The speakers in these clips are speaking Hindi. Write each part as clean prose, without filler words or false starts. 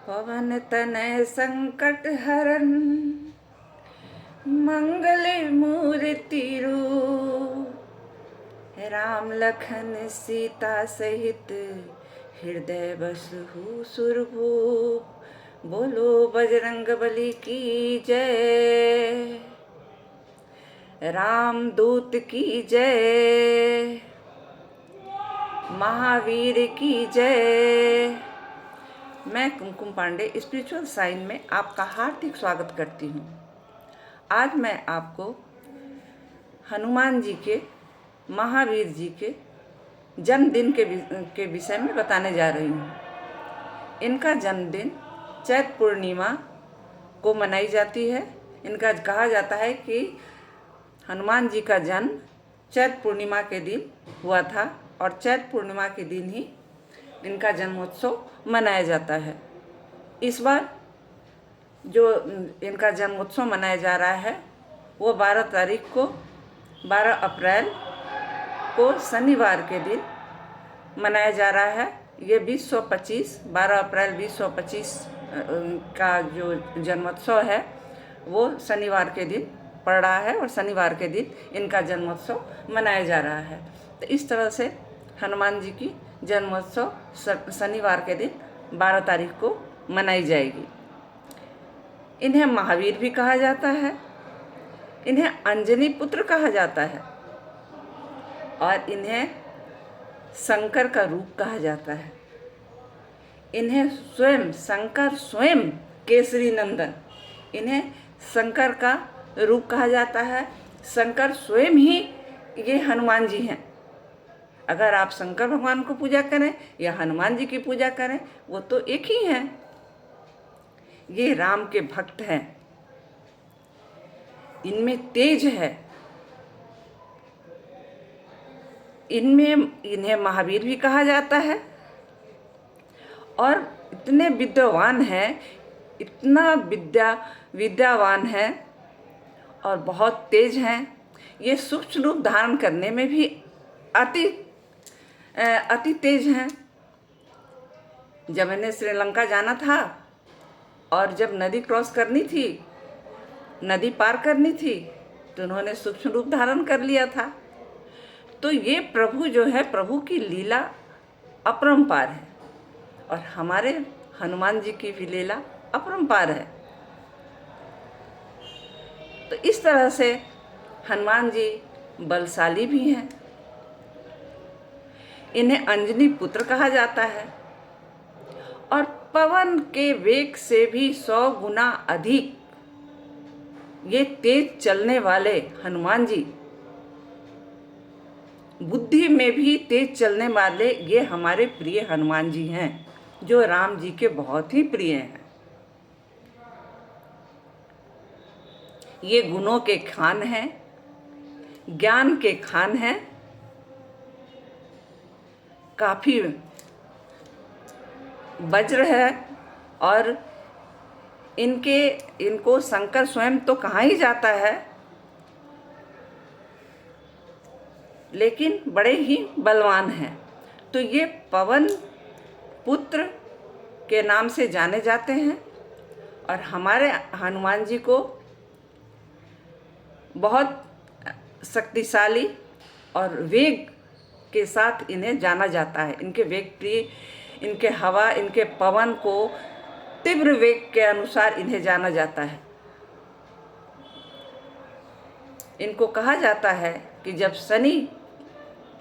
पवन तनय संकट हरन, मंगल मूर्ति रूप। राम लखन सीता सहित, हृदय बसहु सुरभूप। बोलो बजरंग बली की जय, राम दूत की जय, महावीर की जय। मैं कुमकुम पांडे स्पिरिचुअल साइन में आपका हार्दिक स्वागत करती हूँ। आज मैं आपको हनुमान जी के, महावीर जी के जन्मदिन के विषय में बताने जा रही हूँ। इनका जन्मदिन चैत्र पूर्णिमा को मनाई जाती है। इनका कहा जाता है कि हनुमान जी का जन्म चैत्र पूर्णिमा के दिन हुआ था और चैत्र पूर्णिमा के दिन ही इनका जन्मोत्सव मनाया जाता है। इस बार जो इनका जन्मोत्सव मनाया जा रहा है वो 12 अप्रैल को शनिवार के दिन मनाया जा रहा है। ये 12 अप्रैल 2025 का जो जन्मोत्सव है वो शनिवार के दिन पड़ रहा है और शनिवार के दिन इनका जन्मोत्सव मनाया जा रहा है। तो इस तरह से हनुमान जी की जन्मोत्सव शनिवार के दिन 12 तारीख को मनाई जाएगी। इन्हें महावीर भी कहा जाता है, इन्हें अंजनी पुत्र कहा जाता है और इन्हें शंकर का रूप कहा जाता है। इन्हें स्वयं शंकर स्वयं केसरी नंदन, इन्हें शंकर का रूप कहा जाता है। शंकर स्वयं ही ये हनुमान जी हैं। अगर आप शंकर भगवान को पूजा करें या हनुमान जी की पूजा करें, वो तो एक ही हैं। ये राम के भक्त हैं, इनमें तेज है, इन्हें महावीर भी कहा जाता है और इतने विद्वान हैं, इतना विद्यावान हैं और बहुत तेज हैं। ये सूक्ष्म रूप धारण करने में भी अति तेज हैं। जब इन्हें श्रीलंका जाना था और जब नदी क्रॉस करनी थी, नदी पार करनी थी, तो उन्होंने सूक्ष्म रूप धारण कर लिया था। तो ये प्रभु जो है, प्रभु की लीला अपरंपार है और हमारे हनुमान जी की भी लीला अपरंपार है। तो इस तरह से हनुमान जी बलशाली भी हैं। इन्हें अंजनी पुत्र कहा जाता है और पवन के वेग से भी 100 गुना अधिक ये तेज चलने वाले हनुमान जी, बुद्धि में भी तेज चलने वाले ये हमारे प्रिय हनुमान जी हैं, जो राम जी के बहुत ही प्रिय हैं। ये गुणों के खान हैं, ज्ञान के खान हैं, काफी वज्र है और इनको शंकर स्वयं तो कहा ही जाता है, लेकिन बड़े ही बलवान हैं। तो ये पवन पुत्र के नाम से जाने जाते हैं और हमारे हनुमान जी को बहुत शक्तिशाली और वेग के साथ इन्हें जाना जाता है। इनके वेग प्रिय, इनके हवा, इनके पवन को तीव्र वेग के अनुसार इन्हें जाना जाता है। इनको कहा जाता है कि जब शनि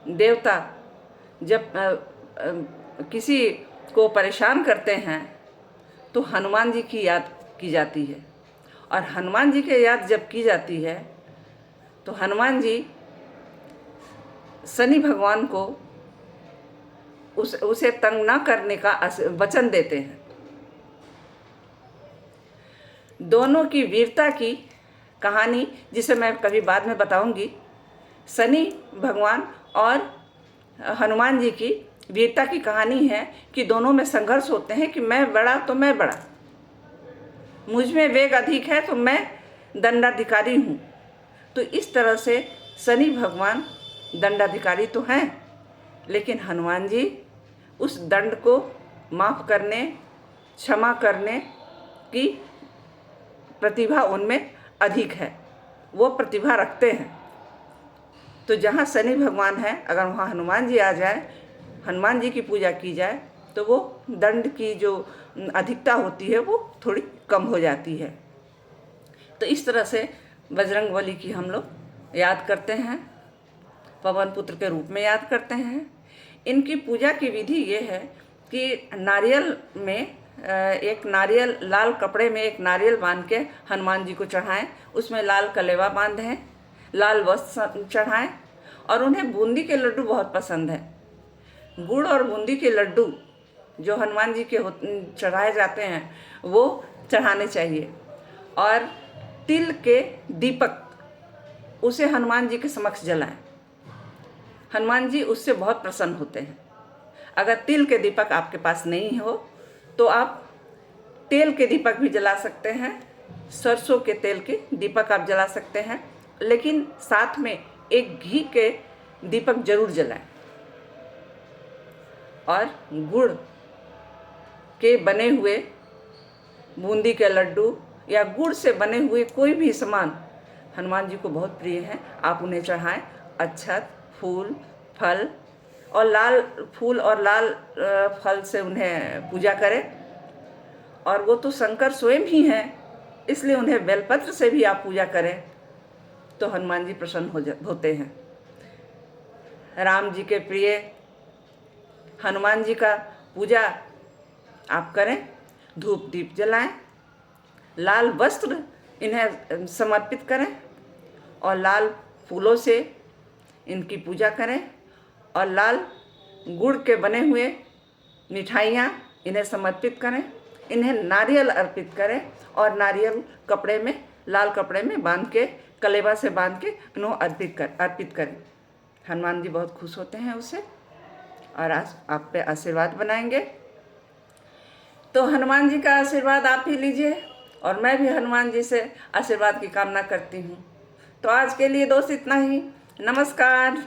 देवता जब किसी को परेशान करते हैं तो हनुमान जी की याद की जाती है और हनुमान जी की याद जब की जाती है तो हनुमान जी शनि भगवान को उसे तंग ना करने का वचन देते हैं। दोनों की वीरता की कहानी, जिसे मैं कभी बाद में बताऊंगी, शनि भगवान और हनुमान जी की वीरता की कहानी है कि दोनों में संघर्ष होते हैं कि मैं बड़ा तो मैं बड़ा, मुझ में वेग अधिक है तो मैं दंडाधिकारी हूँ। तो इस तरह से शनि भगवान दंडाधिकारी तो हैं, लेकिन हनुमान जी उस दंड को माफ़ करने क्षमा करने की प्रतिभा उनमें अधिक है, वो प्रतिभा रखते हैं। तो जहाँ शनि भगवान है, अगर वहाँ हनुमान जी आ जाए, हनुमान जी की पूजा की जाए, तो वो दंड की जो अधिकता होती है वो थोड़ी कम हो जाती है। तो इस तरह से बजरंगबली की हम लोग याद करते हैं, पवन पुत्र के रूप में याद करते हैं। इनकी पूजा की विधि ये है कि नारियल में एक नारियल, लाल कपड़े में एक नारियल बांध के हनुमान जी को चढ़ाएं, उसमें लाल कलेवा बांधें, लाल वस्त्र चढ़ाएं, और उन्हें बूंदी के लड्डू बहुत पसंद है। गुड़ और बूंदी के लड्डू जो हनुमान जी के चढ़ाए जाते हैं वो चढ़ाने चाहिए। और तिल के दीपक उसे हनुमान जी के समक्ष जलाएं, हनुमान जी उससे बहुत प्रसन्न होते हैं। अगर तिल के दीपक आपके पास नहीं हो तो आप तेल के दीपक भी जला सकते हैं, सरसों के तेल के दीपक आप जला सकते हैं, लेकिन साथ में एक घी के दीपक जरूर जलाएं। और गुड़ के बने हुए बूंदी के लड्डू या गुड़ से बने हुए कोई भी सामान हनुमान जी को बहुत प्रिय हैं, आप उन्हें चढ़ाएं। अक्षत, फूल, फल और लाल फूल और लाल फल से उन्हें पूजा करें। और वो तो शंकर स्वयं ही हैं, इसलिए उन्हें बेलपत्र से भी आप पूजा करें तो हनुमान जी प्रसन्न होते हैं। राम जी के प्रिय हनुमान जी का पूजा आप करें, धूप दीप जलाएं, लाल वस्त्र इन्हें समर्पित करें और लाल फूलों से इनकी पूजा करें, और लाल गुड़ के बने हुए मिठाइयाँ इन्हें समर्पित करें, इन्हें नारियल अर्पित करें और नारियल कपड़े में, लाल कपड़े में बांध के, कलेवा से बांध के इन्हें अर्पित करें। हनुमान जी बहुत खुश होते हैं उससे और आज आप पे आशीर्वाद बनाएंगे। तो हनुमान जी का आशीर्वाद आप ही लीजिए और मैं भी हनुमान जी से आशीर्वाद की कामना करती हूँ। तो आज के लिए दोस्त इतना ही। नमस्कार।